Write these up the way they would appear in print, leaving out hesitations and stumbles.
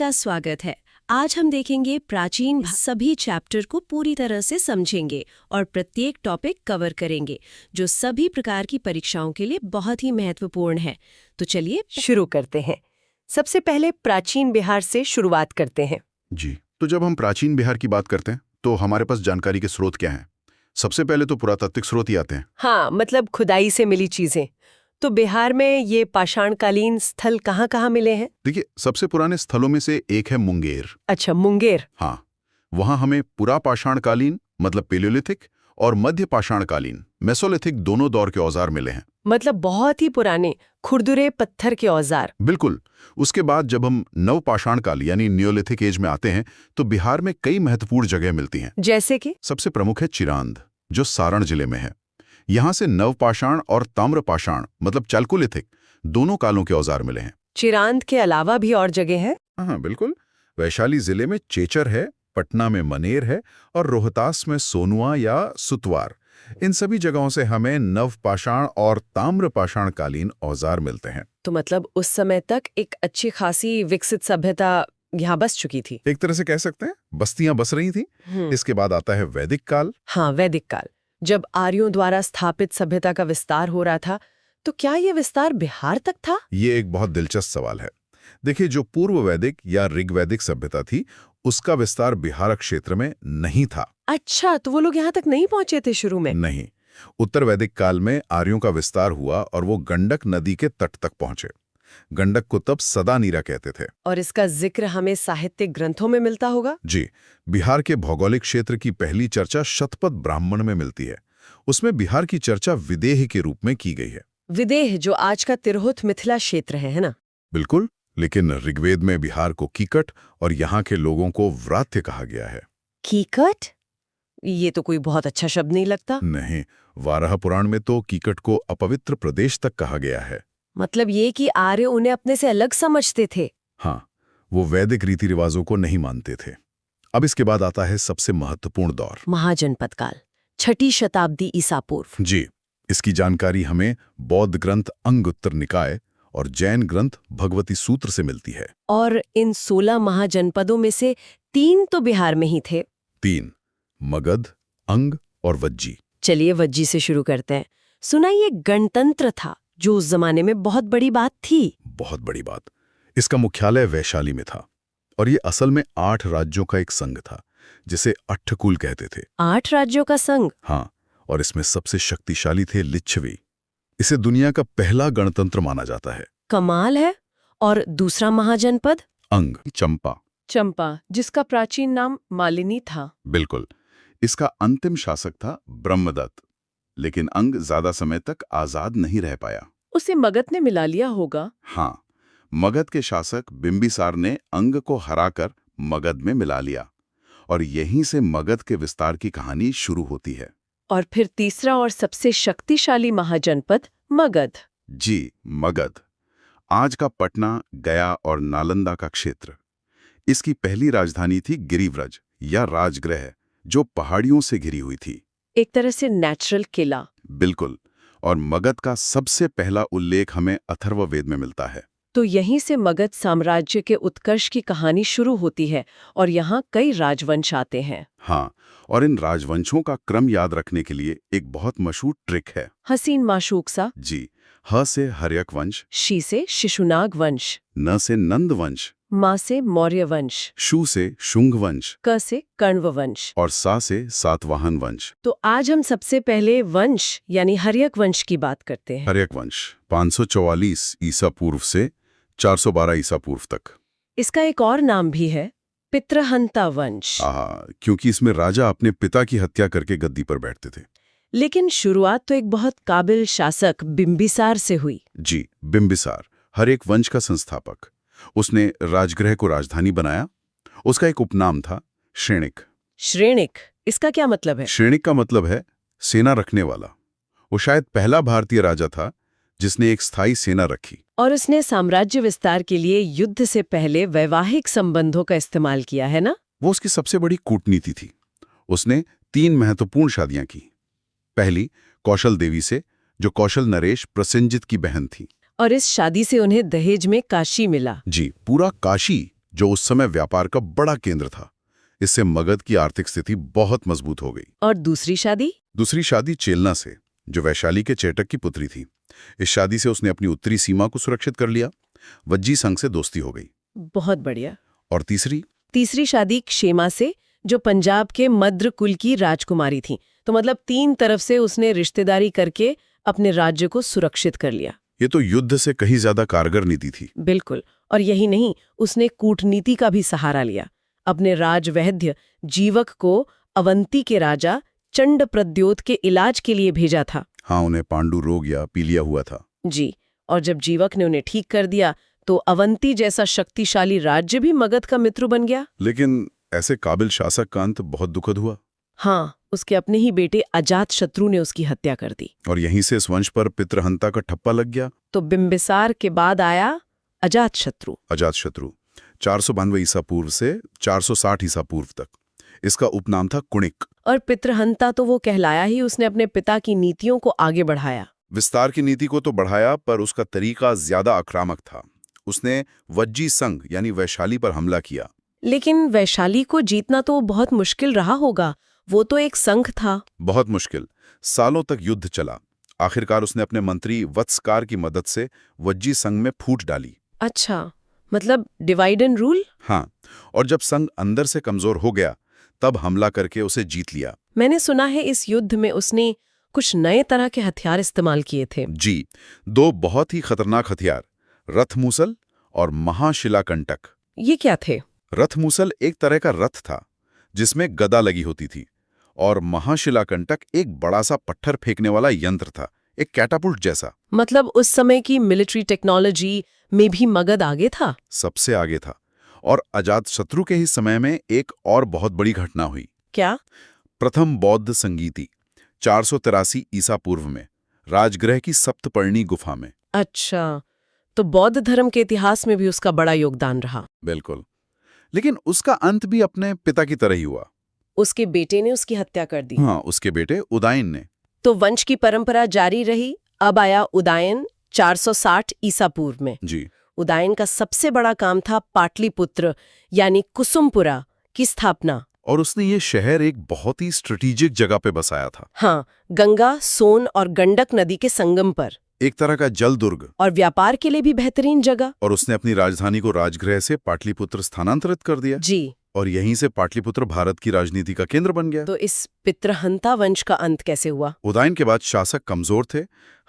का स्वागत है। आज हम देखेंगे प्राचीन सभी चैप्टर को पूरी तरह से समझेंगे और प्रत्येक टॉपिक कवर करेंगे जो सभी प्रकार की परीक्षाओं के लिए बहुत ही महत्वपूर्ण है। तो चलिए शुरू करते हैं। सबसे पहले प्राचीन बिहार से शुरुआत करते हैं। जी, तो जब हम प्राचीन बिहार की बात करते हैं तो हमारे पास जानकारी के स्रोत क्या हैं? सबसे पहले तो पुरातात्विक स्रोत ही आते हैं। हाँ, मतलब खुदाई से मिली चीजें। तो बिहार में ये पाषाणकालीन स्थल कहाँ मिले हैं? देखिए, सबसे पुराने स्थलों में से एक है मुंगेर। अच्छा, मुंगेर। हाँ, वहां हमें पुरापाषाणकालीन मतलब पेलियोलिथिक और मध्य पाषाणकालीन मेसोलिथिक दोनों दौर के औजार मिले हैं। मतलब बहुत ही पुराने खुरदुरे पत्थर के औजार। बिल्कुल। उसके बाद जब हम नवपाषाणकाल यानी नियोलिथिक एज में आते हैं तो बिहार में कई महत्वपूर्ण जगह मिलती हैं। जैसे कि सबसे प्रमुख है चिरांद, जो सारण जिले में है। यहाँ से नवपाषाण और ताम्रपाषाण मतलब चालकुलिथिक दोनों कालों के औजार मिले हैं। चिरांद के अलावा भी और जगह है? हाँ, बिल्कुल। वैशाली जिले में चेचर है, पटना में मनेर है और रोहतास में सोनुआ या सुतवार। इन सभी जगहों से हमें नवपाषाण और ताम्रपाषाणकालीन औजार मिलते हैं। तो मतलब उस समय तक एक अच्छी खासी विकसित सभ्यता यहाँ बस चुकी थी। एक तरह से कह सकते हैं बस्तियां बस रही थी। इसके बाद आता है वैदिक काल। हाँ, वैदिक काल। जब आर्यों द्वारा स्थापित सभ्यता का विस्तार हो रहा था, तो क्या ये विस्तार बिहार तक था? ये एक बहुत दिलचस्प सवाल है। देखिए, जो पूर्व वैदिक या ऋग्वैदिक सभ्यता थी उसका विस्तार बिहार क्षेत्र में नहीं था। अच्छा, तो वो लोग यहाँ तक नहीं पहुंचे थे शुरू में? नहीं। उत्तर वैदिक काल में आर्यों का विस्तार हुआ और वो गंडक नदी के तट तक पहुंचे। गंडक को तब सदानीरा कहते थे। और इसका जिक्र हमें साहित्यिक ग्रंथों में मिलता होगा? जी, बिहार के भौगोलिक क्षेत्र की पहली चर्चा शतपथ ब्राह्मण में मिलती है। उसमें बिहार की चर्चा विदेह के रूप में की गई है। विदेह जो आज का तिरहुत मिथिला क्षेत्र है ना? बिल्कुल, लेकिन ऋग्वेद में बिहार को कीकट और यहाँ के लोगों को व्रात्य कहा गया है। कीकट? ये तो कोई बहुत अच्छा शब्द नहीं लगता। नहीं, वाराह पुराण में तो कीकट को अपवित्र प्रदेश तक कहा गया है। मतलब ये कि आर्य उन्हें अपने से अलग समझते थे। हाँ, वो वैदिक रीति रिवाजों को नहीं मानते थे। अब इसके बाद आता है सबसे महत्वपूर्ण दौर, महाजनपद काल, 6ठी शताब्दी ईसा पूर्व। जी, इसकी जानकारी हमें बौद्ध ग्रंथ अंगुत्तर निकाय और जैन ग्रंथ भगवती सूत्र से मिलती है। और इन 16 महाजनपदों में से 3 तो बिहार में ही थे। 3, मगध, अंग और वज्जी। चलिए वज्जी से शुरू करते हैं। सुना ये गणतंत्र था जो उस जमाने में बहुत बड़ी बात थी। बहुत बड़ी बात। इसका मुख्यालय वैशाली में था और ये असल में 8 राज्यों का एक संघ था जिसे अट्ठकुल कहते थे। 8 राज्यों का संघ? हाँ, और इसमें सबसे शक्तिशाली थे लिच्छवी। इसे दुनिया का पहला गणतंत्र माना जाता है। कमाल है। और दूसरा महाजनपद? अंग, चंपा। चंपा, जिसका प्राचीन नाम मालिनी था। बिल्कुल। इसका अंतिम शासक था ब्रह्मदत्त, लेकिन अंग ज्यादा समय तक आजाद नहीं रह पाया। उसे मगध ने मिला लिया होगा। हाँ, मगध के शासक बिंबिसार ने अंग को हराकर मगध में मिला लिया और यहीं से मगध के विस्तार की कहानी शुरू होती है। और फिर तीसरा और सबसे शक्तिशाली महाजनपद मगध। जी, मगध, आज का पटना, गया और नालंदा का क्षेत्र। इसकी पहली राजधानी थी गिरिव्रज या राजगृह, जो पहाड़ियों से घिरी हुई थी। एक तरह से नेचुरल किला। बिल्कुल। और मगध का सबसे पहला उल्लेख हमें अथर्ववेद में मिलता है। तो यहीं से मगध साम्राज्य के उत्कर्ष की कहानी शुरू होती है और यहाँ कई राजवंश आते हैं। हाँ, और इन राजवंशों का क्रम याद रखने के लिए एक बहुत मशहूर ट्रिक है। हसीन माशूक सा। जी, ह से हर्यक वंश, शी से शिशुनाग वंश, न से नंद वंश, मा से मौर्य वंश, शु से शुंग वंश क से कण्व वंश और सा से सातवाहन वंश। तो आज हम सबसे पहले वंश यानी हर्यक वंश की बात करते हैं। हर्यक वंश 544 ईसा पूर्व से 412 ईसा पूर्व तक। इसका एक और नाम भी है, पितृहंता वंश। क्योंकि इसमें राजा अपने पिता की हत्या करके गद्दी पर बैठते थे। लेकिन शुरुआत तो एक बहुत काबिल शासक बिंबिसार से हुई। जी, बिंबिसार, हर्यक वंश का संस्थापक। उसने राजगृह को राजधानी बनाया। उसका एक उपनाम था श्रेणिक। श्रेणिक, इसका क्या मतलब है? श्रेणिक का मतलब है सेना रखने वाला। वो शायद पहला भारतीय राजा था जिसने एक स्थायी सेना रखी। और उसने साम्राज्य विस्तार के लिए युद्ध से पहले वैवाहिक संबंधों का इस्तेमाल किया है ना? वो उसकी सबसे बड़ी कूटनीति थी। उसने 3 महत्वपूर्ण शादियां की। पहली कौशल देवी से, जो कौशल नरेश प्रसेनजित की बहन थी। और इस शादी से उन्हें दहेज में काशी मिला। जी, पूरा काशी, जो उस समय व्यापार का बड़ा केंद्र था। इससे मगध की आर्थिक स्थिति बहुत मजबूत हो गई। और दूसरी शादी? दूसरी शादी चेलना से, जो वैशाली के चेटक की पुत्री थी। इस शादी से उसने अपनी उत्तरी सीमा को सुरक्षित कर लिया। वज्जी संघ से दोस्ती हो गई। बहुत बढ़िया। और तीसरी शादी क्षेमा से, जो पंजाब के मद्र कुल की राजकुमारी थी। तो मतलब 3 तरफ से उसने रिश्तेदारी करके अपने राज्य को सुरक्षित कर लिया। ये तो युद्ध से कहीं ज्यादा कारगर नीति थी। बिल्कुल। और यही नहीं, उसने कूटनीति का भी सहारा लिया। अपने राजवैद्य जीवक को अवंती के राजा चंड प्रद्योत के इलाज के लिए भेजा था। हाँ, उन्हें पांडु रोग या पीलिया हुआ था। जी। और जब जीवक ने उन्हें ठीक कर दिया तो अवंती जैसा शक्तिशाली राज्य भी मगध का मित्र बन गया। लेकिन ऐसे काबिल शासक का अंत बहुत दुखद हुआ। हाँ, उसके अपने ही बेटे अजात शत्रु ने उसकी हत्या कर दी। और यहीं से इस वंश पर पितृहंता का ठप्पा लग गया। तो बिंबिसार के बाद आया अजात शत्रु। 492 ईसा पूर्व से 460 ईसा पूर्व तक। इसका उपनाम था कुणिक। और पितृहंता तो वो कहलाया ही, उसने अपने पिता की नीतियों को आगे बढ़ाया। विस्तार की नीति को तो बढ़ाया, पर उसका तरीका ज्यादा आक्रामक था। उसने वज्जी संघ यानी वैशाली पर हमला किया। लेकिन वैशाली को जीतना तो बहुत मुश्किल रहा होगा, वो तो एक संघ था। बहुत मुश्किल। सालों तक युद्ध चला। आखिरकार उसने अपने मंत्री वत्सकार की मदद से वज्जी संघ में फूट डाली। अच्छा, मतलब डिवाइड एंड रूल। हाँ, और जब संघ अंदर से कमजोर हो गया तब हमला करके उसे जीत लिया। मैंने सुना है इस युद्ध में उसने कुछ नए तरह के हथियार इस्तेमाल किए थे। जी, 2 बहुत ही खतरनाक हथियार, रथमूसल और महाशिलाकंटक। ये क्या थे? रथमूसल एक तरह का रथ था जिसमें गदा लगी होती थी, और महाशिलाकंटक एक बड़ा सा पत्थर फेंकने वाला यंत्र था, एक कैटापुल्ट जैसा। मतलब उस समय की मिलिट्री टेक्नोलॉजी में भी मगध आगे था। सबसे आगे था। और अजातशत्रु के ही समय में एक और बहुत बड़ी घटना हुई। क्या? प्रथम बौद्ध संगीति 483 ईसा पूर्व में राजगृह की सप्तपर्णी गुफा में। अच्छा, तो बौद्ध धर्म के इतिहास में भी उसका बड़ा योगदान रहा। बिल्कुल। लेकिन उसका अंत भी अपने पिता की तरह ही हुआ। उसके बेटे ने उसकी हत्या कर दी। हाँ, उसके बेटे उदयन ने। तो वंश की परंपरा जारी रही। अब आया उदयन 460 ईसा पूर्व में। जी। उदयन का सबसे बड़ा काम था पाटलिपुत्र यानी कुसुमपुरा की स्थापना। और उसने ये शहर एक बहुत ही स्ट्रेटेजिक जगह पे बसाया था। हाँ, गंगा, सोन और गंडक नदी के संगम पर। एक तरह का जल दुर्ग। और व्यापार के लिए भी बेहतरीन जगह। और उसने अपनी राजधानी को राजगृह से पाटलिपुत्र स्थानांतरित कर दिया। जी। और यहीं से पाटलिपुत्र भारत की राजनीति का केंद्र बन गया। तो इस पितृहंता वंश का अंत कैसे हुआ? उदयन के बाद शासक कमजोर थे।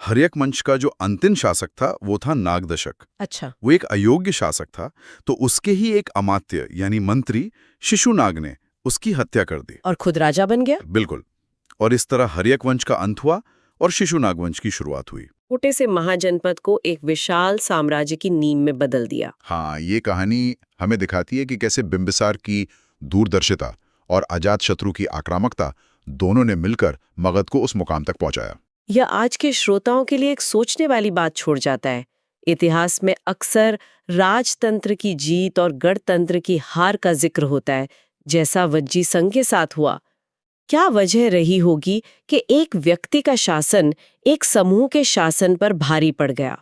हर्यक वंश का जो अंतिम शासक था वो था नागदशक। अच्छा। वो एक अयोग्य शासक था, तो उसके ही एक अमात्य यानी मंत्री शिशुनाग ने उसकी हत्या कर दी और खुद राजा बन गया। बिल्कुल। और इस तरह हर्यक वंश का अंत हुआ और शिशुनाग वंश की शुरुआत हुई। छोटे से महाजनपद को एक विशाल साम्राज्य की नींव में बदल दिया। हाँ, ये कहानी हमें दिखाती है कि कैसे बिंबिसार की दूरदर्शिता और अजातशत्रु की आक्रामकता दोनों ने मिलकर मगध को उस मुकाम तक पहुंचाया। यह आज के श्रोताओं के लिए एक सोचने वाली बात छोड़ जाता है। इतिहास में अक्सर राजतंत्र की जीत और गणतंत्र की हार का जिक्र होता है, जैसा वज्जी संघ के साथ हुआ। क्या वजह रही होगी कि एक व्यक्ति का शासन एक समूह के शासन पर भारी पड़ गया?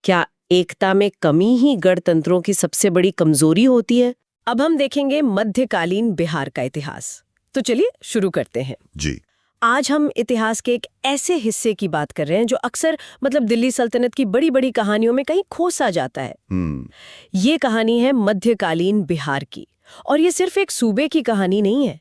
क्या एकता में कमी ही गणतंत्रों की सबसे बड़ी कमजोरी होती है? अब हम देखेंगे मध्यकालीन बिहार का इतिहास। तो चलिए शुरू करते हैं। जी। आज हम इतिहास के एक ऐसे हिस्से की बात कर रहे हैं जो अक्सर दिल्ली सल्तनत की बड़ी बड़ी कहानियों में कहीं खो सा जाता है। ये कहानी है मध्यकालीन बिहार की। और ये सिर्फ एक सूबे की कहानी नहीं है।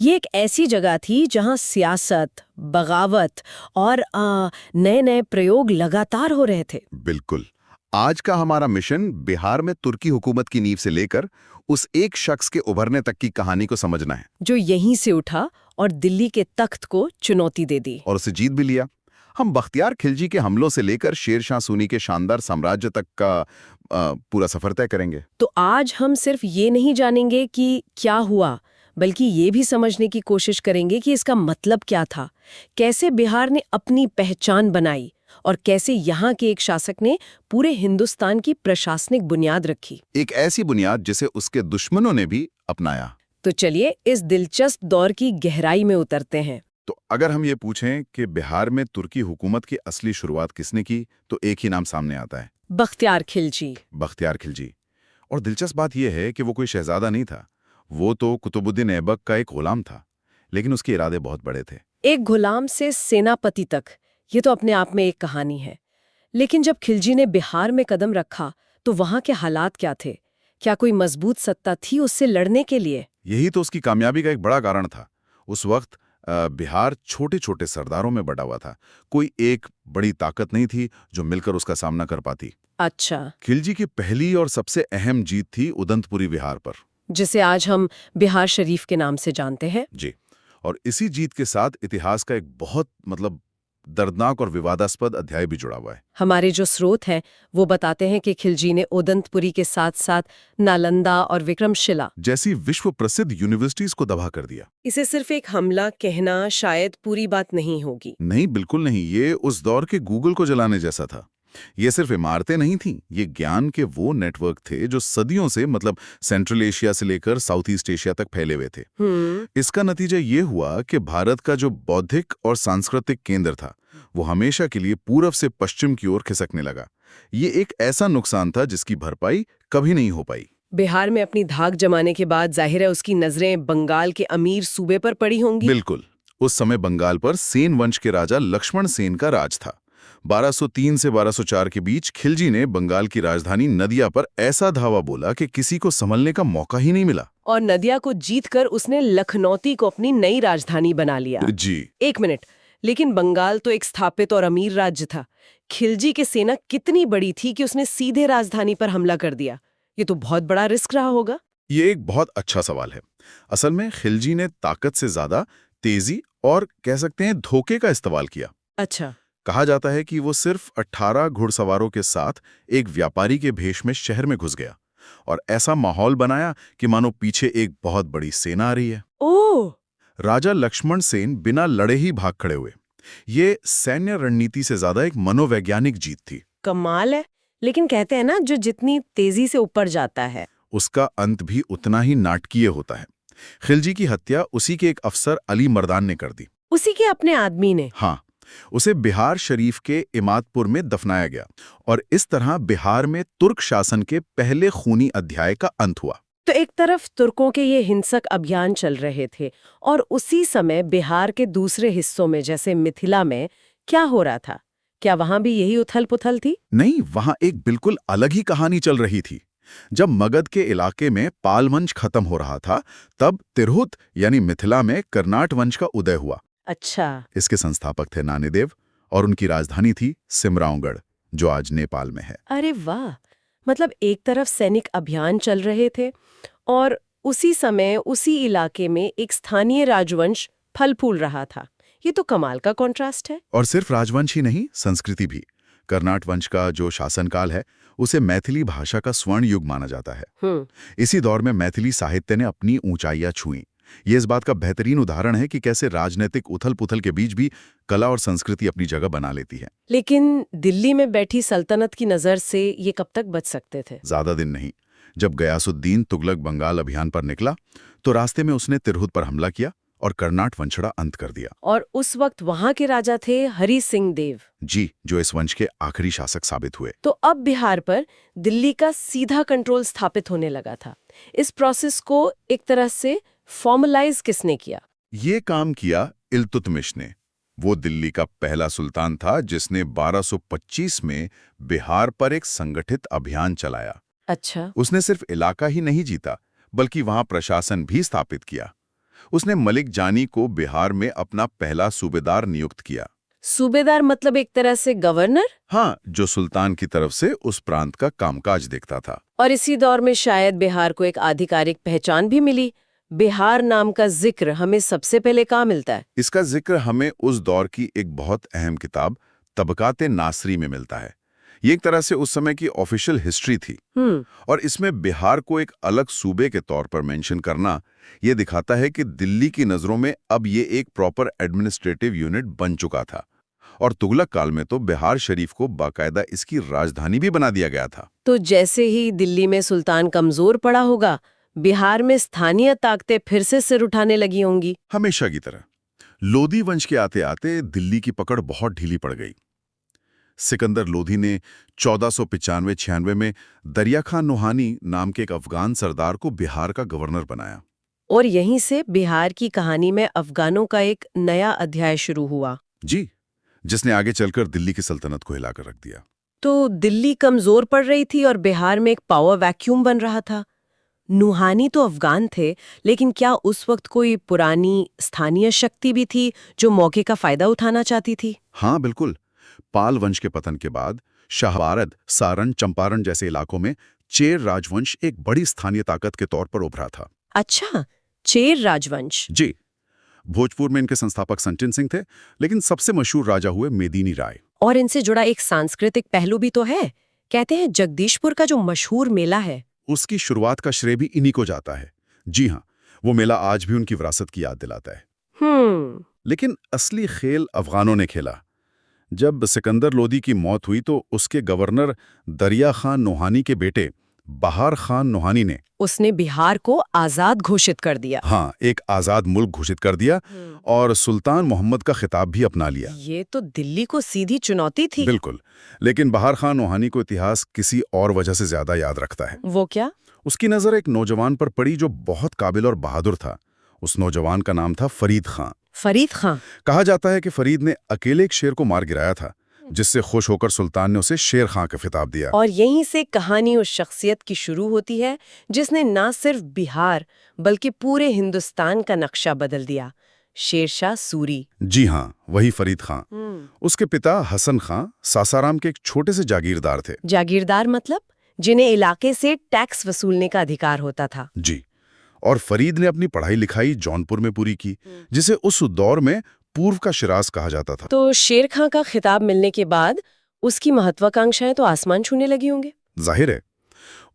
ये एक ऐसी जगह थी जहां सियासत, बगावत और नए नए प्रयोग लगातार हो रहे थे। बिल्कुल। आज का हमारा मिशन बिहार में तुर्की हुकूमत की नींव से लेकर उस एक शख्स के उभरने तक की कहानी को समझना है, जो यहीं से उठा और दिल्ली के तख्त को चुनौती दे दी और उसे जीत भी लिया। हम बख्तियार खिलजी के हमलों से लेकर शेर शाह सूरी के शानदार साम्राज्य तक का पूरा सफर तय करेंगे। तो आज हम सिर्फ ये नहीं जानेंगे कि क्या हुआ, बल्कि ये भी समझने की कोशिश करेंगे कि इसका मतलब क्या था, कैसे बिहार ने अपनी पहचान बनाई और कैसे यहाँ के एक शासक ने पूरे हिंदुस्तान की प्रशासनिक बुनियाद रखी। एक ऐसी बुनियाद जिसे उसके दुश्मनों ने भी अपनाया। तो चलिए इस दिलचस्प दौर की गहराई में उतरते हैं। तो अगर हम ये पूछें कि बिहार में तुर्की हुकूमत की असली शुरुआत किसने की, तो एक ही नाम सामने आता है, बख्तियार खिलजी। बख्तियार खिलजी। और दिलचस्प बात यह है कि वो कोई शहजादा नहीं था, वो तो कुतुबुद्दीन ऐबक का एक गुलाम था, लेकिन उसके इरादे बहुत बड़े थे। एक गुलाम से सेनापति तक, ये तो अपने आप में एक कहानी है। लेकिन जब खिलजी ने बिहार में कदम रखा तो वहां के हालात क्या थे? क्या कोई मजबूत सत्ता थी उससे लड़ने के लिए? यही तो उसकी कामयाबी का एक बड़ा कारण था। उस वक्त बिहार छोटे छोटे सरदारों में बटा हुआ था। कोई एक बड़ी ताकत नहीं थी जो मिलकर उसका सामना कर पाती। अच्छा, खिलजी की पहली और सबसे अहम जीत थी उदंतपुरी बिहार पर। जिसे आज हम बिहार शरीफ के नाम से जानते हैं। जी, और इसी जीत के साथ इतिहास का एक बहुत दर्दनाक और विवादास्पद अध्याय भी जुड़ा हुआ है। हमारे जो स्रोत हैं वो बताते हैं कि खिलजी ने उदंतपुरी के साथ साथ नालंदा और विक्रमशिला जैसी विश्व प्रसिद्ध यूनिवर्सिटीज को तबाह कर दिया। इसे सिर्फ एक हमला कहना शायद पूरी बात नहीं होगी। नहीं, बिल्कुल नहीं। ये उस दौर के गूगल को जलाने जैसा था। ये सिर्फ इमारतें नहीं थीं, ये ज्ञान के वो नेटवर्क थे जो सदियों से सेंट्रल एशिया से लेकर साउथ ईस्ट एशिया तक फैले हुए थे। इसका नतीजा ये हुआ कि भारत का जो बौद्धिक और सांस्कृतिक केंद्र था वो हमेशा के लिए पूरब से पश्चिम की ओर खिसकने लगा। ये एक ऐसा नुकसान था जिसकी भरपाई कभी नहीं हो पाई। बिहार में अपनी धाक जमाने के बाद जाहिर है उसकी नजरें बंगाल के अमीर सूबे पर पड़ी होंगी। बिल्कुल। उस समय बंगाल पर सेन वंश के राजा लक्ष्मण सेन का राज था। 1203 से 1204 के बीच खिलजी ने बंगाल की राजधानी नदिया पर ऐसा धावा बोला कि किसी को संभलने का मौका ही नहीं मिला। और नदिया को जीतकर उसने लखनौती को अपनी नई राजधानी बना लिया। जी। एक मिनट, लेकिन बंगाल तो एक स्थापित और अमीर राज्य था। खिलजी की सेना कितनी बड़ी थी कि उसने सीधे राजधानी पर हमला कर दिया? ये तो बहुत बड़ा रिस्क रहा होगा। ये एक बहुत अच्छा सवाल है। असल में खिलजी ने ताकत से ज्यादा तेजी और कह सकते हैं धोखे का इस्तेमाल किया। अच्छा। कहा जाता है कि वो सिर्फ 18 घुड़सवारों के साथ एक व्यापारी के भेष में शहर में घुस गया और ऐसा माहौल बनाया कि मानो पीछे एक बहुत बड़ी सेना आ रही है। ओह! राजा लक्ष्मण सेन बिना लड़े ही भाग खड़े हुए। ये सैन्य रणनीति से ज्यादा एक मनोवैज्ञानिक जीत थी। कमाल है। लेकिन कहते हैं ना, जो जितनी तेजी से ऊपर जाता है उसका अंत भी उतना ही नाटकीय होता है। खिलजी की हत्या उसी के एक अफसर अली मर्दान ने कर दी। उसी के अपने आदमी ने? हाँ, उसे बिहार शरीफ के इमादपुर में दफनाया गया और इस तरह बिहार में तुर्क शासन के पहले खूनी अध्याय का अंत हुआ। तो एक तरफ तुर्कों के ये हिंसक अभियान चल रहे थे और उसी समय बिहार के दूसरे हिस्सों में जैसे मिथिला में क्या हो रहा था? क्या वहां भी यही उथल-पुथल थी? नहीं, वहां एक बिल्कुल अलग ही कहानी चल रही थी। जब मगध के इलाके में पाल वंश खत्म हो रहा था, तब तिरहुत यानी मिथिला में कर्नाट वंश का उदय हुआ। अच्छा। इसके संस्थापक थे नानेदेव और उनकी राजधानी थी सिमरावगढ़, जो आज नेपाल में है। अरे वाह! मतलब एक तरफ सैनिक अभियान चल रहे थे और उसी समय उसी इलाके में एक स्थानीय राजवंश फल फूल रहा था। ये तो कमाल का कॉन्ट्रास्ट है। और सिर्फ राजवंश ही नहीं, संस्कृति भी। कर्नाट वंश का जो शासनकाल है उसे मैथिली भाषा का स्वर्ण युग माना जाता है। इसी दौर में मैथिली साहित्य ने अपनी ऊंचाइयां छुईं। ये इस बात का बेहतरीन उदाहरण है कि कैसे राजनीतिक उथल-पुथल के बीच भी कला और संस्कृति अपनी जगह बना लेती है। लेकिन दिल्ली में बैठी सल्तनत की नजर से ये कब तक बच सकते थे? ज्यादा दिन नहीं। जब गयासुद्दीन तुगलक बंगाल अभियान पर निकला तो रास्ते में उसने तिरहुत पर हमला किया और कर्नाट वंशड़ा अंत कर दिया। और उस वक्त वहां के राजा थे हरि सिंह देव। जी, जो इस वंश के आखिरी शासक साबित हुए। तो अब बिहार पर दिल्ली का सीधा कंट्रोल स्थापित होने लगा था। इस प्रोसेस को एक तरह से फॉर्मलाइज किसने किया? ये काम किया इल्तुतमिश ने। वो दिल्ली का पहला सुल्तान था जिसने 1225 में बिहार पर एक संगठित अभियान चलाया। अच्छा। उसने सिर्फ इलाका ही नहीं जीता, बल्कि वहां प्रशासन भी स्थापित किया। उसने मलिक जानी को बिहार में अपना पहला सूबेदार नियुक्त किया। सूबेदार मतलब एक तरह से गवर्नर? हाँ, जो सुल्तान की तरफ से उस प्रांत का कामकाज देखता था। और इसी दौर में शायद बिहार को एक आधिकारिक पहचान भी मिली। बिहार नाम का जिक्र हमें सबसे पहले कहाँ मिलता है? इसका जिक्र हमें उस दौर की एक बहुत अहम किताब तबकाते नासरी में मिलता है। ये एक तरह से उस समय की ऑफिशियल हिस्ट्री थी। और इसमें बिहार को एक अलग सूबे के तौर पर मेंशन करना ये दिखाता है कि दिल्ली की नजरों में अब ये एक प्रॉपर एडमिनिस्ट्रेटिव यूनिट बन चुका था। और तुगलक काल में तो बिहार शरीफ को बाकायदा इसकी राजधानी भी बना दिया गया था। तो जैसे ही दिल्ली में सुल्तान कमजोर पड़ा होगा, बिहार में स्थानीय ताकतें फिर से सिर उठाने लगी होंगी। हमेशा की तरह लोधी वंश के आते आते दिल्ली की पकड़ बहुत ढीली पड़ गई। सिकंदर लोधी ने 1495-96 में दरिया खान नोहानी नाम के एक अफगान सरदार को बिहार का गवर्नर बनाया। और यहीं से बिहार की कहानी में अफगानों का एक नया अध्याय शुरू हुआ। जी, जिसने आगे चलकर दिल्ली की सल्तनत को हिलाकर रख दिया। तो दिल्ली कमजोर पड़ रही थी और बिहार में एक पावर वैक्यूम बन रहा था। नूहानी तो अफगान थे, लेकिन क्या उस वक्त कोई पुरानी स्थानीय शक्ति भी थी जो मौके का फायदा उठाना चाहती थी? हाँ बिल्कुल। पाल वंश के पतन के बाद शाहबारद, सारण, चंपारण जैसे इलाकों में चेर राजवंश एक बड़ी स्थानीय ताकत के तौर पर उभरा था। अच्छा, चेर राजवंश। जी, भोजपुर में इनके संस्थापक संचिन सिंह थे, लेकिन सबसे मशहूर राजा हुए मेदिनी राय। और इनसे जुड़ा एक सांस्कृतिक पहलू भी तो है। कहते हैं जगदीशपुर का जो मशहूर मेला है, उसकी शुरुआत का श्रेय भी इन्हीं को जाता है। जी हाँ, वो मेला आज भी उनकी विरासत की याद दिलाता है। लेकिन असली खेल अफगानों ने खेला। जब सिकंदर लोदी की मौत हुई तो उसके गवर्नर दरिया खान नोहानी के बेटे बहार खान नोहानी ने उसने बिहार को आजाद घोषित कर दिया। हाँ, एक आजाद मुल्क घोषित कर दिया और सुल्तान मोहम्मद का खिताब भी अपना लिया। ये तो दिल्ली को सीधी चुनौती थी। बिल्कुल, लेकिन बहार खान नोहानी को इतिहास किसी और वजह से ज्यादा याद रखता है। वो क्या? उसकी नजर एक नौजवान पर पड़ी जो बहुत काबिल और बहादुर था। उस नौजवान का नाम था फरीद खां। फरीद खां। कहा जाता है कि फरीद ने अकेले एक शेर को मार गिराया था, जिससे खुश होकर सुल्तान ने उसे शेर खां का खिताब दिया। और यहीं से कहानी उस शख्सियत की शुरू होती है जिसने न सिर्फ बिहार बल्कि पूरे हिंदुस्तान का नक्शा बदल दिया। शेरशाह सूरी। जी हाँ, वही फरीद खां। उसके पिता हसन खां सासाराम के एक छोटे से जागीरदार थे। जागीरदार मतलब जिन्हें इलाके से टैक्स वसूलने का अधिकार होता था। जी, और फरीद ने अपनी पढ़ाई लिखाई जौनपुर में पूरी की, जिसे उस दौर में पूर्व का शिराज कहा जाता था। तो शेर खां का खिताब मिलने के बाद उसकी महत्वाकांक्षाएं तो आसमान छूने लगी होंगे। जाहिर है,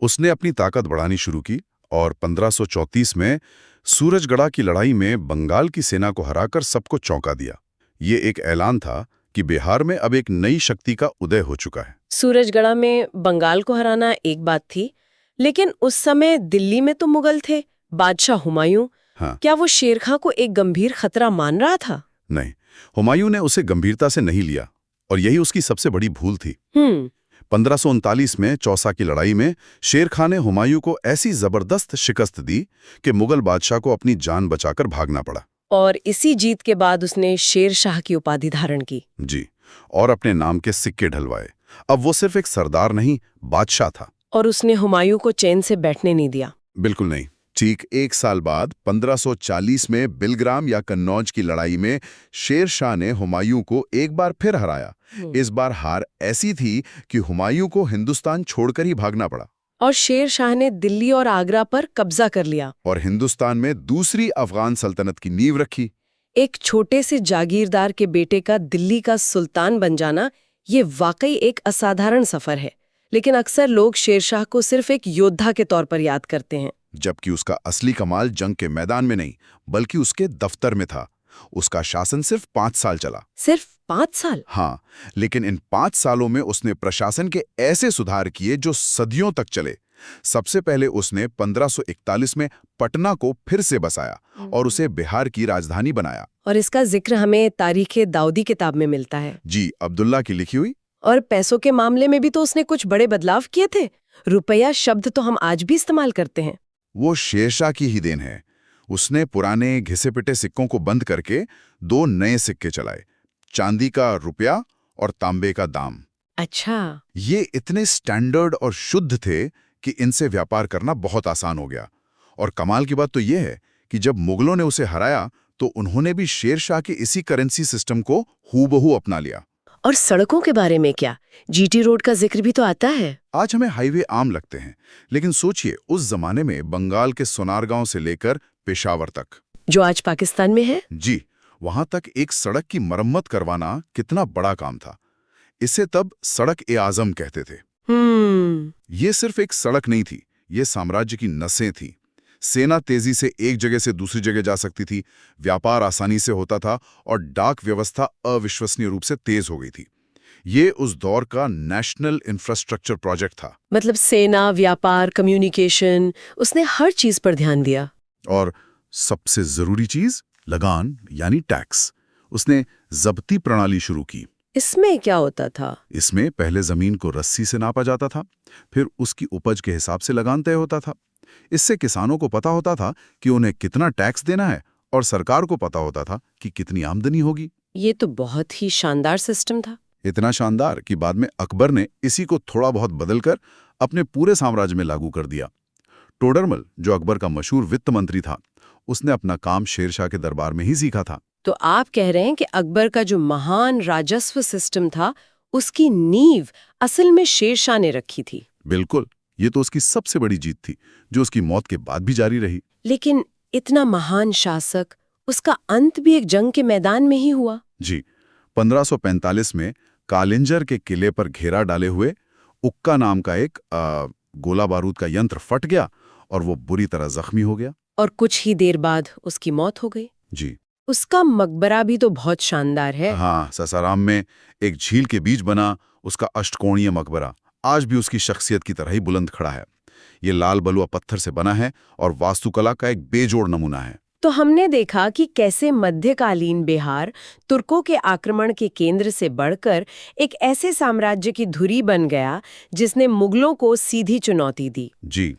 उसने अपनी ताकत बढ़ानी शुरू की और 1534 में सूरजगढ़ा की लड़ाई में बंगाल की सेना को हराकर सबको चौंका दिया। ये एक ऐलान था कि बिहार में अब एक नई शक्ति का उदय हो चुका है। सूरजगढ़ा में बंगाल को हराना एक बात थी, लेकिन उस समय दिल्ली में तो मुगल थे, बादशाह हुमायूं। हाँ। क्या वो शेर खां को एक गंभीर खतरा मान रहा था? नहीं, हुमायूं ने उसे गंभीरता से नहीं लिया और यही उसकी सबसे बड़ी भूल थी। 1539 में चौसा की लड़ाई में शेर खां ने हुमायूं को ऐसी जबरदस्त शिकस्त दी कि मुगल बादशाह को अपनी जान बचाकर भागना पड़ा। और इसी जीत के बाद उसने शेर शाह की उपाधि धारण की। जी, और अपने नाम के सिक्के ढलवाए। अब वो सिर्फ एक सरदार नहीं, बादशाह था। और उसने हुमायूं को चैन से बैठने नहीं दिया। बिल्कुल नहीं। ठीक 1 साल बाद 1540 में बिलग्राम या कन्नौज की लड़ाई में शेर शाह ने हुमायूं को एक बार फिर हराया। इस बार हार ऐसी थी कि हुमायूं को हिंदुस्तान छोड़कर ही भागना पड़ा। और शेर शाह ने दिल्ली और आगरा पर कब्जा कर लिया और हिंदुस्तान में दूसरी अफगान सल्तनत की नींव रखी। एक छोटे से जागीरदार के बेटे का दिल्ली का सुल्तान बन जाना, ये वाकई एक असाधारण सफर है। लेकिन अक्सर लोग शेरशाह को सिर्फ एक योद्धा के तौर पर याद करते हैं, जबकि उसका असली कमाल जंग के मैदान में नहीं बल्कि उसके दफ्तर में था। उसका शासन सिर्फ 5 साल चला। सिर्फ 5 साल? हाँ, लेकिन इन 5 सालों में उसने प्रशासन के ऐसे सुधार किए जो सदियों तक चले। सबसे पहले उसने 1541 में पटना को फिर से बसाया और उसे बिहार की राजधानी बनाया। और इसका जिक्र हमें तारीखे दाऊदी किताब में मिलता है। जी, अब्दुल्ला की लिखी हुई। और पैसों के मामले में भी तो उसने कुछ बड़े बदलाव किए थे। रुपया शब्द तो हम आज भी इस्तेमाल करते हैं। वो शेरशाह की ही देन है। उसने पुराने घिसे पिटे सिक्कों को बंद करके 2 नए सिक्के चलाए, चांदी का रुपया और तांबे का दाम। अच्छा। ये इतने स्टैंडर्ड और शुद्ध थे कि इनसे व्यापार करना बहुत आसान हो गया। और कमाल की बात तो ये है कि जब मुगलों ने उसे हराया तो उन्होंने भी शेरशाह के इसी करेंसी सिस्टम को हूबहू अपना लिया। और सड़कों के बारे में क्या? जीटी रोड का जिक्र भी तो आता है। आज हमें हाईवे आम लगते हैं, लेकिन सोचिए उस जमाने में बंगाल के सोनारगांव से लेकर पेशावर तक, जो आज पाकिस्तान में है। जी, वहां तक एक सड़क की मरम्मत करवाना कितना बड़ा काम था। इसे तब सड़क-ए-आज़म कहते थे। ये सिर्फ एक सड़क नहीं थी, ये साम्राज्य की नसें थी। सेना तेजी से एक जगह से दूसरी जगह जा सकती थी, व्यापार आसानी से होता था और डाक व्यवस्था अविश्वसनीय रूप से तेज हो गई थी। ये उस दौर का नेशनल इंफ्रास्ट्रक्चर प्रोजेक्ट था। मतलब सेना, व्यापार, कम्युनिकेशन, उसने हर चीज पर ध्यान दिया। और सबसे जरूरी चीज लगान यानी टैक्स। उसने जब्ती प्रणाली शुरू की। इसमें क्या होता था? इसमें पहले जमीन को रस्सी से नापा जाता था, फिर उसकी उपज के हिसाब से लगान तय होता था। इससे किसानों को पता होता था कि उन्हें कितना टैक्स देना है और सरकार को पता होता था कि कितनी आमदनी होगी। ये तो बहुत ही शानदार सिस्टम था। इतना शानदार कि बाद में अकबर ने इसी को थोड़ा बहुत बदलकर अपने पूरे साम्राज्य में लागू कर दिया। टोडरमल, जो अकबर का मशहूर वित्त मंत्री था, उसने अपना काम शेरशाह के दरबार में ही सीखा था। तो आप कह रहे हैं कि अकबर का जो महान राजस्व सिस्टम था, उसकी नींव असल में शेरशाह ने रखी थी। बिल्कुल, ये तो उसकी सबसे बड़ी जीत थी, जो उसकी मौत के बाद भी जारी रही। लेकिन इतना महान शासक, उसका अंत भी एक जंग के मैदान में ही हुआ। जी, 1545 में कालिंजर के किले पर घेरा डाले हुए उक्का नाम का एक गोला बारूद का यंत्र फट गया और वो बुरी तरह जख्मी हो गया। और कुछ ही देर बाद उसकी मौत हो गई। जी, उसका मकबरा भी तो बहुत शानदार है। हाँ, सासाराम में एक झील के बीच बना उसका अष्टकोणीय मकबरा आज भी उसकी शख्सियत की तरह ही बुलंद खड़ा है। ये लाल बलुआ पत्थर से बना है और वास्तुकला का एक बेजोड़ नमूना है। तो हमने देखा कि कैसे मध्यकालीन बिहार तुर्कों के आक्रमण के केंद्र से बढ़कर एक ऐसे साम्राज्य की धुरी बन गया जिसने मुगलों को सीधी चुनौती दी। जी,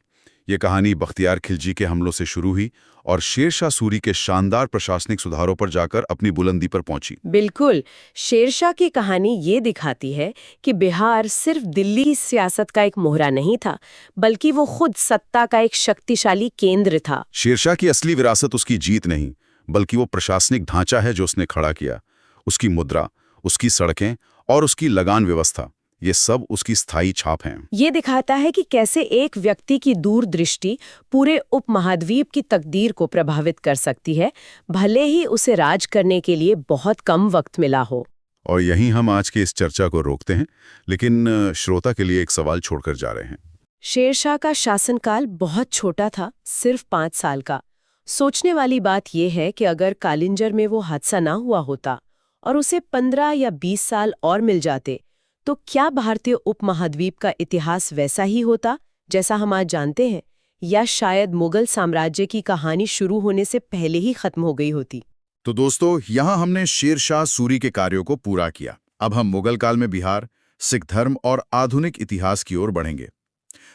ये कहानी बख्तियार खिलजी के हमलों से शुरू हुई और शेरशाह सूरी के शानदार प्रशासनिक सुधारों पर जाकर अपनी बुलंदी पर पहुंची। बिल्कुल, शेरशाह की कहानी ये दिखाती है कि बिहार सिर्फ दिल्ली की सियासत का एक मोहरा नहीं था, बल्कि वो खुद सत्ता का एक शक्तिशाली केंद्र था। शेरशाह की असली विरासत उसकी जीत नहीं, बल्कि वो प्रशासनिक ढांचा है जो उसने खड़ा किया। उसकी मुद्रा, उसकी सड़कें और उसकी लगान व्यवस्था, ये सब उसकी स्थायी छाप हैं। ये दिखाता है कि कैसे एक व्यक्ति की दूरदृष्टि पूरे उपमहाद्वीप की तकदीर को प्रभावित कर सकती है, भले ही उसे राज करने के लिए बहुत कम वक्त मिला हो। और यहीं हम आज की इस चर्चा को रोकते हैं, लेकिन श्रोता के लिए एक सवाल छोड़कर जा रहे हैं। शेरशाह का शासनकाल बहुत छोटा था, सिर्फ 5 साल का। सोचने वाली बात यह है कि अगर कालिंजर में वो हादसा ना हुआ होता और उसे 15 या 20 साल और मिल जाते, तो क्या भारतीय उपमहाद्वीप का इतिहास वैसा ही होता जैसा हम आज जानते हैं, या शायद मुगल साम्राज्य की कहानी शुरू होने से पहले ही खत्म हो गई होती? तो दोस्तों, यहाँ हमने शेरशाह सूरी के कार्यों को पूरा किया। अब हम मुगल काल में बिहार, सिख धर्म और आधुनिक इतिहास की ओर बढ़ेंगे।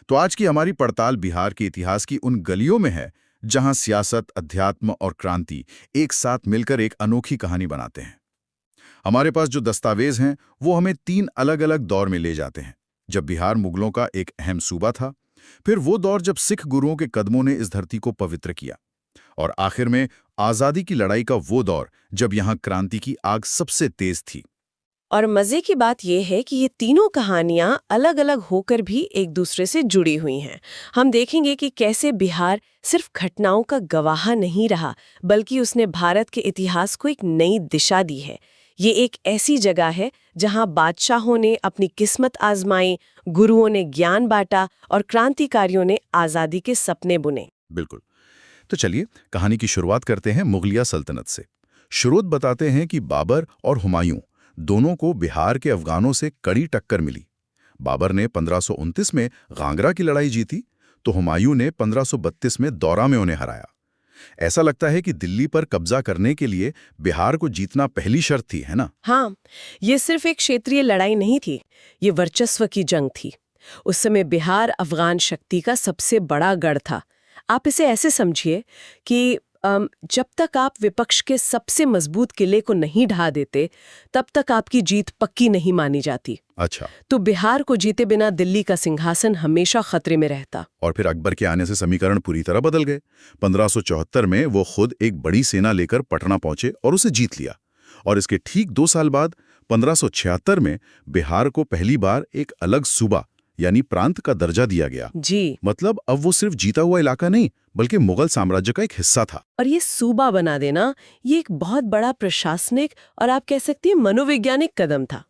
तो आज की हमारी पड़ताल बिहार के इतिहास की उन गलियों में है जहां सियासत, अध्यात्म और क्रांति एक साथ मिलकर एक अनोखी कहानी बनाते हैं। हमारे पास जो दस्तावेज हैं वो हमें 3 अलग-अलग दौर में ले जाते हैं। जब बिहार मुगलों का एक अहम सूबा था, फिर वो दौर जब सिख गुरुओं के कदमों ने इस धरती को पवित्र किया, और आखिर में आजादी की लड़ाई का वो दौर जब यहाँ क्रांति की आग सबसे तेज थी। और मजे की बात यह है कि ये तीनों कहानियां अलग-अलग होकर भी एक दूसरे से जुड़ी हुई हैं। हम देखेंगे कि कैसे बिहार सिर्फ घटनाओं का गवाह नहीं रहा, बल्कि उसने भारत के इतिहास को एक नई दिशा दी है। ये एक ऐसी जगह है जहां बादशाहों ने अपनी किस्मत आजमाई, गुरुओं ने ज्ञान बांटा और क्रांतिकारियों ने आजादी के सपने बुने। बिल्कुल। तो चलिए कहानी की शुरुआत करते हैं मुगलिया सल्तनत से। शुरुआत बताते हैं कि बाबर और हुमायूं दोनों को बिहार के अफगानों से कड़ी टक्कर मिली। बाबर ने 1529 में घाघरा की लड़ाई जीती, तो हुमायूं ने 1532 में दौरा में उन्हें हराया। ऐसा लगता है कि दिल्ली पर कब्जा करने के लिए बिहार को जीतना पहली शर्त थी, है ना? हाँ, ये सिर्फ एक क्षेत्रीय लड़ाई नहीं थी, ये वर्चस्व की जंग थी। उस समय बिहार अफगान शक्ति का सबसे बड़ा गढ़ था। आप इसे ऐसे समझिए कि जब तक आप विपक्ष के सबसे मजबूत किले को नहीं ढा देते, तब तक आपकी जीत पक्की नहीं मानी जाती। अच्छा। तो बिहार को जीते बिना दिल्ली का सिंहासन हमेशा खतरे में रहता। और फिर अकबर के आने से समीकरण पूरी तरह बदल गए। 1574 में वो खुद एक बड़ी सेना लेकर पटना पहुंचे और उसे जीत लिया। और इसके ठीक 2 साल बाद 1576 में बिहार को पहली बार एक अलग सूबा यानी प्रांत का दर्जा दिया गया। जी। मतलब अब वो सिर्फ जीता हुआ इलाका नहीं, बल्कि मुगल साम्राज्य का एक हिस्सा था। और ये सूबा बना देना, ये एक बहुत बड़ा प्रशासनिक और आप कह सकती हैं मनोवैज्ञानिक कदम था।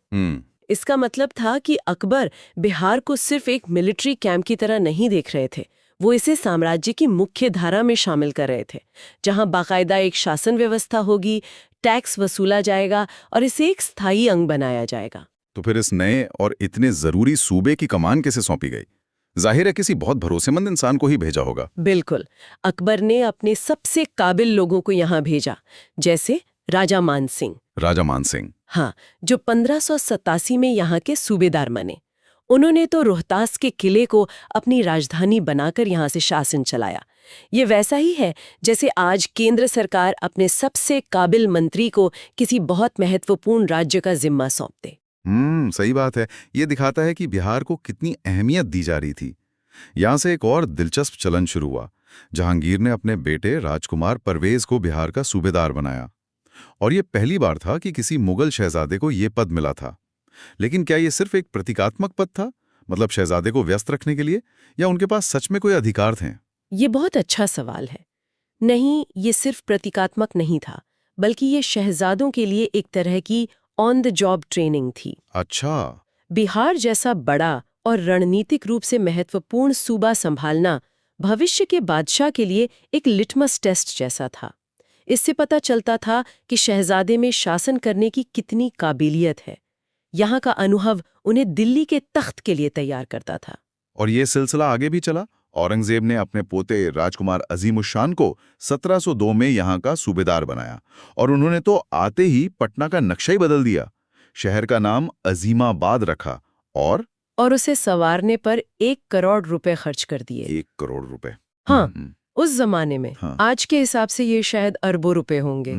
इसका मतलब था कि अकबर बिहार को सिर्फ एक मिलिट्री कैंप की तरह नहीं देख रहे थे, वो इसे साम्राज्य की मुख्य धारा में शामिल कर रहे थे, जहां बाकायदा एक शासन व्यवस्था होगी, टैक्स वसूला जाएगा और इसे एक स्थायी अंग बनाया जाएगा। तो फिर इस नए और इतने जरूरी सूबे की कमान कैसे सौंपी गई? जाहिर है किसी बहुत भरोसेमंद इंसान को ही भेजा होगा। बिल्कुल, अकबर ने अपने सबसे काबिल लोगों को यहाँ भेजा, जैसे राजा मान सिंह। राजा मान सिंह, हाँ, जो 1587 में यहाँ के सूबेदार बने। उन्होंने तो रोहतास के किले को अपनी राजधानी बनाकर यहाँ से शासन चलाया। ये वैसा ही है जैसे आज केंद्र सरकार अपने सबसे काबिल मंत्री को किसी बहुत महत्वपूर्ण राज्य का जिम्मा सौंप दे। सही बात है। ये दिखाता है कि बिहार को कितनी अहमियत दी जा रही थी। यहाँ से एक और दिलचस्प चलन शुरू हुआ। जहांगीर ने अपने बेटे राजकुमार परवेज को बिहार का सूबेदार बनाया, और ये पहली बार था कि किसी मुगल शहजादे को ये पद मिला था। लेकिन क्या ये सिर्फ एक प्रतीकात्मक पद था, मतलब शहजादे को व्यस्त रखने के लिए, या उनके पास सच में कोई अधिकार थे? ये बहुत अच्छा सवाल है। नहीं, ये सिर्फ प्रतीकात्मक नहीं था, बल्कि ये शहजादों के लिए एक तरह की ऑन द जॉब ट्रेनिंग थी। अच्छा। बिहार जैसा बड़ा और रणनीतिक रूप से महत्वपूर्ण सूबा संभालना भविष्य के बादशाह के लिए एक लिटमस टेस्ट जैसा था। इससे पता चलता था कि शहजादे में शासन करने की कितनी काबिलियत है। यहाँ का अनुभव उन्हें दिल्ली के तख्त के लिए तैयार करता था। और ये सिलसिला आगे भी चला। औरंगजेब ने अपने पोते राजकुमार अजीमुशान को 1702 में यहाँ का सूबेदार बनाया, और उन्होंने तो आते ही पटना का नक्शा ही बदल दिया। शहर का नाम अजीमाबाद रखा और उसे संवारने पर 1 करोड़ रुपए खर्च कर दिए। 1 करोड़ रुपए। हाँ, उस जमाने में हाँ। आज के हिसाब से ये शायद अरबों रुपए होंगे।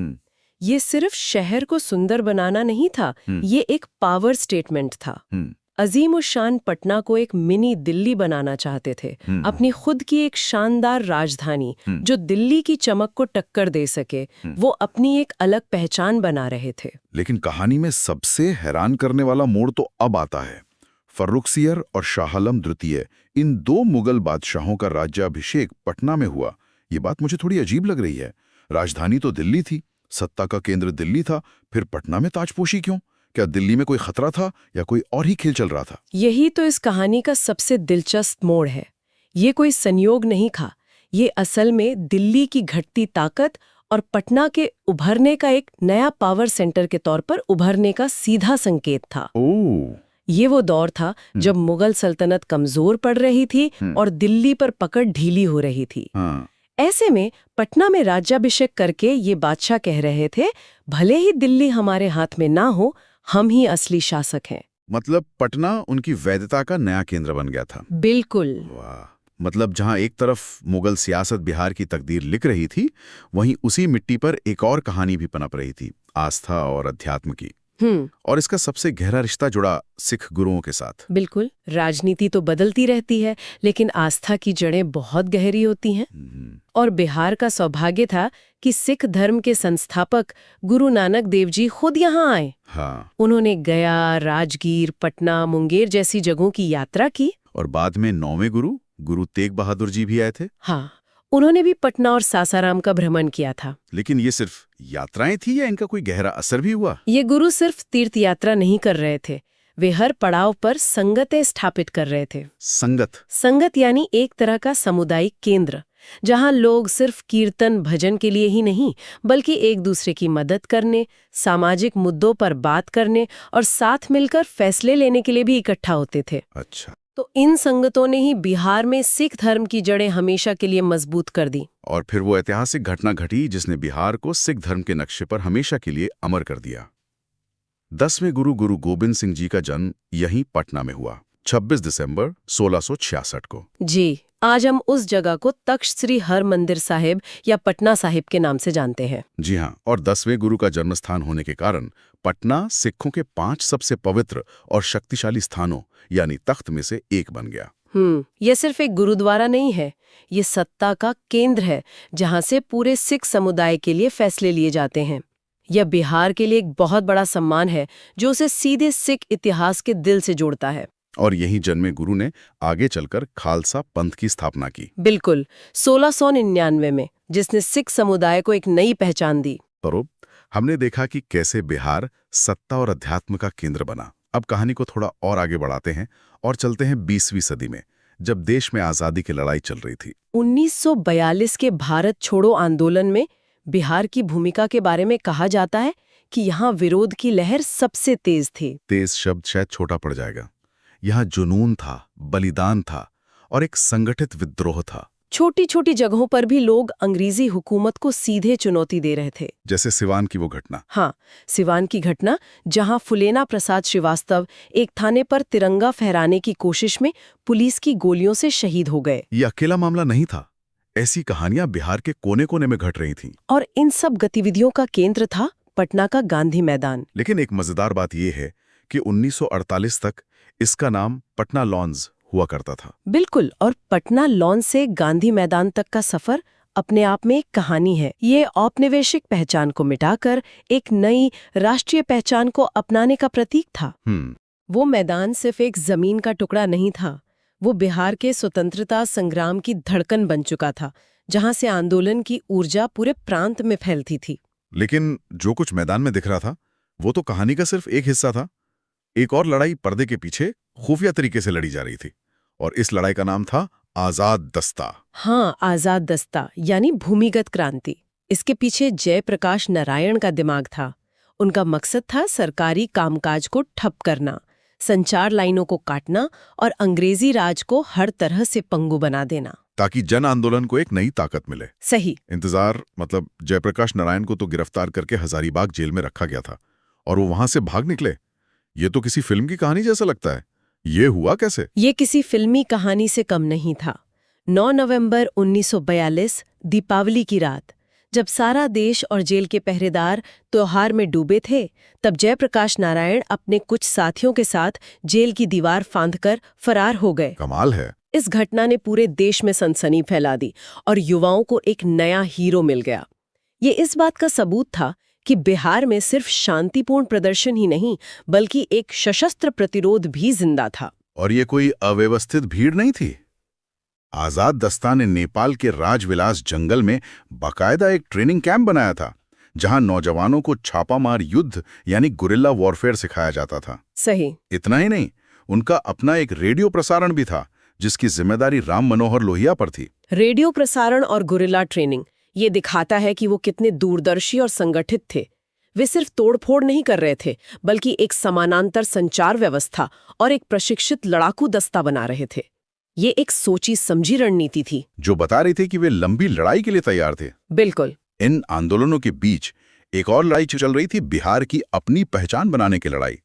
ये सिर्फ शहर को सुंदर बनाना नहीं था, ये एक पावर स्टेटमेंट था। अजीमुशान पटना को एक मिनी दिल्ली बनाना चाहते थे, अपनी खुद की एक शानदार राजधानी जो दिल्ली की चमक को टक्कर दे सके। वो अपनी एक अलग पहचान बना रहे थे। लेकिन कहानी में सबसे हैरान करने वाला मोड़ तो अब आता है। फर्रुखसियर और शाह आलम द्वितीय, इन 2 मुगल बादशाहों का राज्याभिषेक पटना में हुआ। ये बात मुझे थोड़ी अजीब लग रही है। राजधानी तो दिल्ली थी, सत्ता का केंद्र दिल्ली था, फिर पटना में ताजपोशी क्यों? क्या दिल्ली में कोई खतरा था या कोई और ही खेल चल रहा था? यही तो इस कहानी का सबसे दिलचस्प मोड़ है। ये कोई संयोग नहीं था, ये असल में दिल्ली की घटती ताकत और पटना के उभरने का एक नया पावर सेंटर के तौर पर उभरने का सीधा संकेत था। ये वो दौर था जब मुगल सल्तनत कमजोर पड़ रही थी और दिल्ली पर पकड़ ढीली हो रही थी। ऐसे में पटना में राज्याभिषेक करके ये बादशाह कह रहे थे, भले ही दिल्ली हमारे हाथ में ना हो, हम ही असली शासक हैं। मतलब पटना उनकी वैधता का नया केंद्र बन गया था। बिल्कुल। वाह। मतलब जहां एक तरफ मुगल सियासत बिहार की तकदीर लिख रही थी, वहीं उसी मिट्टी पर एक और कहानी भी पनप रही थी, आस्था और अध्यात्म की। और इसका सबसे गहरा रिश्ता जुड़ा सिख गुरुओं के साथ। बिल्कुल। राजनीति तो बदलती रहती है, लेकिन आस्था की जड़ें बहुत गहरी होती हैं। और बिहार का सौभाग्य था कि सिख धर्म के संस्थापक गुरु नानक देव जी खुद यहाँ आए। हाँ। उन्होंने गया, राजगीर, पटना, मुंगेर जैसी जगहों की यात्रा की। और बाद में 9वें गुरु तेग बहादुर जी भी आए थे। हाँ, उन्होंने भी पटना और सासाराम का भ्रमण किया था। लेकिन ये सिर्फ यात्राएं थी या इनका कोई गहरा असर भी हुआ? ये गुरु सिर्फ तीर्थ यात्रा नहीं कर रहे थे, वे हर पड़ाव पर संगतें स्थापित कर रहे थे। संगत यानी एक तरह का सामुदायिक केंद्र, जहां लोग सिर्फ कीर्तन भजन के लिए ही नहीं, बल्कि एक दूसरे की मदद करने, सामाजिक मुद्दों पर बात करने और साथ मिलकर फैसले लेने के लिए भी इकट्ठा होते थे। अच्छा। तो इन संगतों ने ही बिहार में सिख धर्म की जड़ें हमेशा के लिए मजबूत कर दी। और फिर वो ऐतिहासिक घटना घटी जिसने बिहार को सिख धर्म के नक्शे पर हमेशा के लिए अमर कर दिया। 10वें गुरु गोविंद सिंह जी का जन्म यहीं पटना में हुआ, 26 दिसंबर 1666 को। जी, आज हम उस जगह को तख्त श्री हरमंदिर साहिब या पटना साहिब के नाम से जानते हैं। जी हाँ, और 10वें गुरु का जन्मस्थान होने के कारण पटना सिखों के 5 सबसे पवित्र और शक्तिशाली स्थानों यानी तख्त में से एक बन गया। यह सिर्फ एक गुरुद्वारा नहीं है, ये सत्ता का केंद्र है जहां से पूरे सिख समुदाय के लिए फैसले लिए जाते हैं। यह बिहार के लिए एक बहुत बड़ा सम्मान है जो उसे सीधे सिख इतिहास के दिल से जोड़ता है। और यही जन्मे गुरु ने आगे चलकर खालसा पंथ की स्थापना की। बिल्कुल, 1699 में, जिसने सिख समुदाय को एक नई पहचान दी। तो हमने देखा कि कैसे बिहार सत्ता और अध्यात्म का केंद्र बना। अब कहानी को थोड़ा और आगे बढ़ाते हैं और चलते हैं 20वीं सदी में, जब देश में आजादी की लड़ाई चल रही थी। 1942 के भारत छोड़ो आंदोलन में बिहार की भूमिका के बारे में कहा जाता है कि यहाँ विरोध की लहर सबसे तेज थी। तेज शब्द शायद छोटा पड़ जाएगा। यहाँ जुनून था, बलिदान था और एक संगठित विद्रोह था। छोटी छोटी जगहों पर भी लोग अंग्रेजी हुकूमत को सीधे चुनौती दे रहे थे। जैसे सिवान की वो घटना। हाँ, सिवान की घटना, जहां फुलेना प्रसाद श्रीवास्तव एक थाने पर तिरंगा फहराने की कोशिश में पुलिस की गोलियों से शहीद हो गए। ये अकेला मामला नहीं था, ऐसी कहानियां बिहार के कोने कोने में घट रही थीं। और इन सब गतिविधियों का केंद्र था पटना का गांधी मैदान। लेकिन एक मजेदार बात यह है कि 1948 तक इसका नाम पटना लॉन्स हुआ करता था। बिल्कुल, और पटना लॉन से गांधी मैदान तक का सफर अपने आप में एक कहानी है। ये औपनिवेशिक पहचान को मिटाकर एक नई राष्ट्रीय पहचान को अपनाने का प्रतीक था। वो मैदान सिर्फ एक जमीन का टुकड़ा नहीं था, वो बिहार के स्वतंत्रता संग्राम की धड़कन बन चुका था, जहां से आंदोलन की ऊर्जा पूरे प्रांत में फैलती थी। लेकिन जो कुछ मैदान में दिख रहा था वो तो कहानी का सिर्फ एक हिस्सा था। एक और लड़ाई पर्दे के पीछे खुफिया तरीके से लड़ी जा रही थी, और इस लड़ाई का नाम था आजाद दस्ता। हाँ, आजाद दस्ता यानी भूमिगत क्रांति। इसके पीछे जयप्रकाश नारायण का दिमाग था। उनका मकसद था सरकारी कामकाज को ठप करना, संचार लाइनों को काटना और अंग्रेजी राज को हर तरह से पंगु बना देना, ताकि जन आंदोलन को एक नई ताकत मिले। सही। इंतजार मतलब जयप्रकाश नारायण को तो गिरफ्तार करके हजारीबाग जेल में रखा गया था और वो वहां से भाग निकले। ये तो किसी फिल्म की कहानी जैसा लगता है। ये हुआ कैसे? ये किसी फिल्मी कहानी से कम नहीं था। 9 नवंबर 1942 दीपावली की रात, जब सारा देश और जेल के पहरेदार त्योहार में डूबे थे, तब जयप्रकाश नारायण अपने कुछ साथियों के साथ जेल की दीवार फांदकर फरार हो गए। कमाल है। इस घटना ने पूरे देश में सनसनी फैला दी और युवाओं को एक नया हीरो मिल गया। ये इस बात का सबूत था कि बिहार में सिर्फ शांतिपूर्ण प्रदर्शन ही नहीं, बल्कि एक सशस्त्र प्रतिरोध भी जिंदा था। और ये कोई अव्यवस्थित भीड़ नहीं थी। आजाद दस्ता ने नेपाल के राजविलास जंगल में बाकायदा एक ट्रेनिंग कैंप बनाया था, जहां नौजवानों को छापामार युद्ध यानी गुरिल्ला वॉरफेयर सिखाया जाता था। सही। इतना ही नहीं, उनका अपना एक रेडियो प्रसारण भी था, जिसकी जिम्मेदारी राम मनोहर लोहिया पर थी। रेडियो प्रसारण और गुरिल्ला ट्रेनिंग ये दिखाता है कि वो कितने दूरदर्शी और संगठित थे। वे सिर्फ तोड़फोड़ नहीं कर रहे थे, बल्कि एक समानांतर संचार व्यवस्था और एक प्रशिक्षित लड़ाकू दस्ता बना रहे थे। ये एक सोची समझी रणनीति थी, जो बता रही थी कि वे लंबी लड़ाई के लिए तैयार थे। बिल्कुल। इन आंदोलनों के बीच एक और लड़ाई चल रही थी, बिहार की अपनी पहचान बनाने की लड़ाई,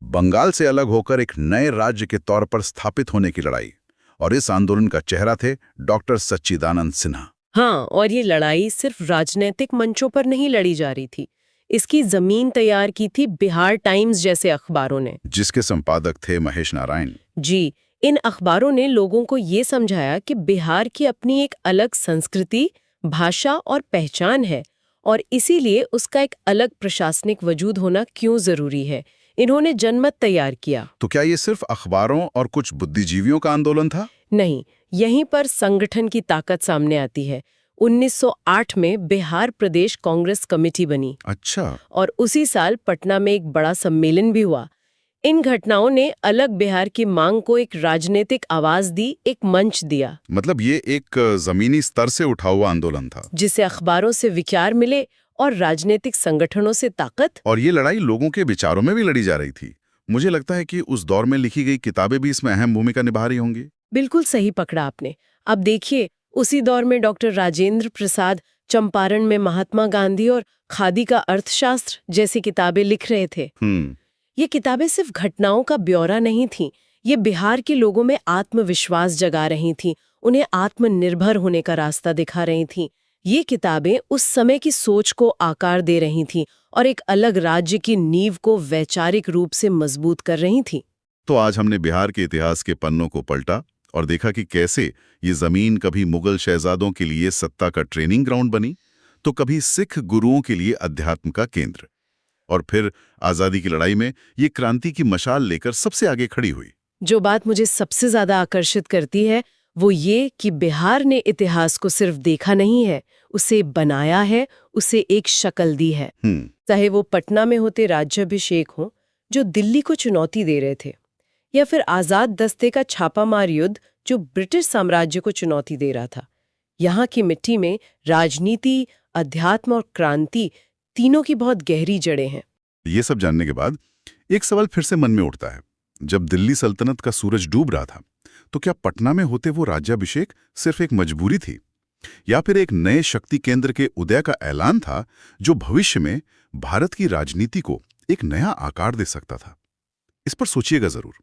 बंगाल से अलग होकर एक नए राज्य के तौर पर स्थापित होने की लड़ाई। और इस आंदोलन का चेहरा थे डॉक्टर सच्चिदानंद सिन्हा। हाँ, और ये लड़ाई सिर्फ राजनीतिक मंचों पर नहीं लड़ी जा रही थी, इसकी जमीन तैयार की थी बिहार टाइम्स जैसे अखबारों ने, जिसके संपादक थे महेश नारायण जी। इन अखबारों ने लोगों को ये समझाया कि बिहार की अपनी एक अलग संस्कृति, भाषा और पहचान है, और इसीलिए उसका एक अलग प्रशासनिक वजूद होना क्यों जरूरी है। इन्होंने जनमत तैयार किया। तो क्या ये सिर्फ अखबारों और कुछ बुद्धिजीवियों का आंदोलन था? नहीं, यहीं पर संगठन की ताकत सामने आती है। 1908 में बिहार प्रदेश कांग्रेस कमेटी बनी। अच्छा। और उसी साल पटना में एक बड़ा सम्मेलन भी हुआ। इन घटनाओं ने अलग बिहार की मांग को एक राजनीतिक आवाज दी, एक मंच दिया। मतलब ये एक जमीनी स्तर से उठा हुआ आंदोलन था, जिसे अखबारों से विचार मिले और राजनीतिक संगठनों से ताकत। और ये लड़ाई लोगों के विचारों में भी लड़ी जा रही थी। मुझे लगता है कि उस दौर में लिखी गई किताबें भी इसमें अहम भूमिका निभा रही होंगी। बिल्कुल सही पकड़ा आपने। अब देखिए, उसी दौर में डॉक्टर राजेंद्र प्रसाद चंपारण में महात्मा गांधी और खादी का अर्थशास्त्र जैसी किताबें लिख रहे थे। ये किताबें सिर्फ घटनाओं का ब्यौरा नहीं थीं, ये बिहार के लोगों में आत्मविश्वास जगा रही थीं, उन्हें आत्मनिर्भर होने का रास्ता दिखा रही थीं। ये किताबें उस समय की सोच को आकार दे रही थीं और एक अलग राज्य की नींव को वैचारिक रूप से मजबूत कर रही थीं। तो आज हमने बिहार के इतिहास के पन्नों को पलटा और देखा कि कैसे ये जमीन कभी मुगल शहजादों के लिए सत्ता का ट्रेनिंग ग्राउंड बनी, तो कभी सिख गुरुओं के लिए अध्यात्म का केंद्र, और फिर आजादी की लड़ाई में ये क्रांति की मशाल लेकर सबसे आगे खड़ी हुई। जो बात मुझे सबसे ज्यादा आकर्षित करती है वो ये कि बिहार ने इतिहास को सिर्फ देखा नहीं है, उसे बनाया है, उसे एक शक्ल दी है। चाहे वो पटना में होते राज्याभिषेक हो जो दिल्ली को चुनौती दे रहे थे, या फिर आजाद दस्ते का छापामार युद्ध जो ब्रिटिश साम्राज्य को चुनौती दे रहा था। यहाँ की मिट्टी में राजनीति, अध्यात्म और क्रांति तीनों की बहुत गहरी जड़ें हैं। ये सब जानने के बाद एक सवाल फिर से मन में उठता है। जब दिल्ली सल्तनत का सूरज डूब रहा था तो क्या पटना में होते वो राज्याभिषेक सिर्फ एक मजबूरी थी, या फिर एक नए शक्ति केंद्र के उदय का ऐलान था जो भविष्य में भारत की राजनीति को एक नया आकार दे सकता था? इस पर सोचिएगा जरूर।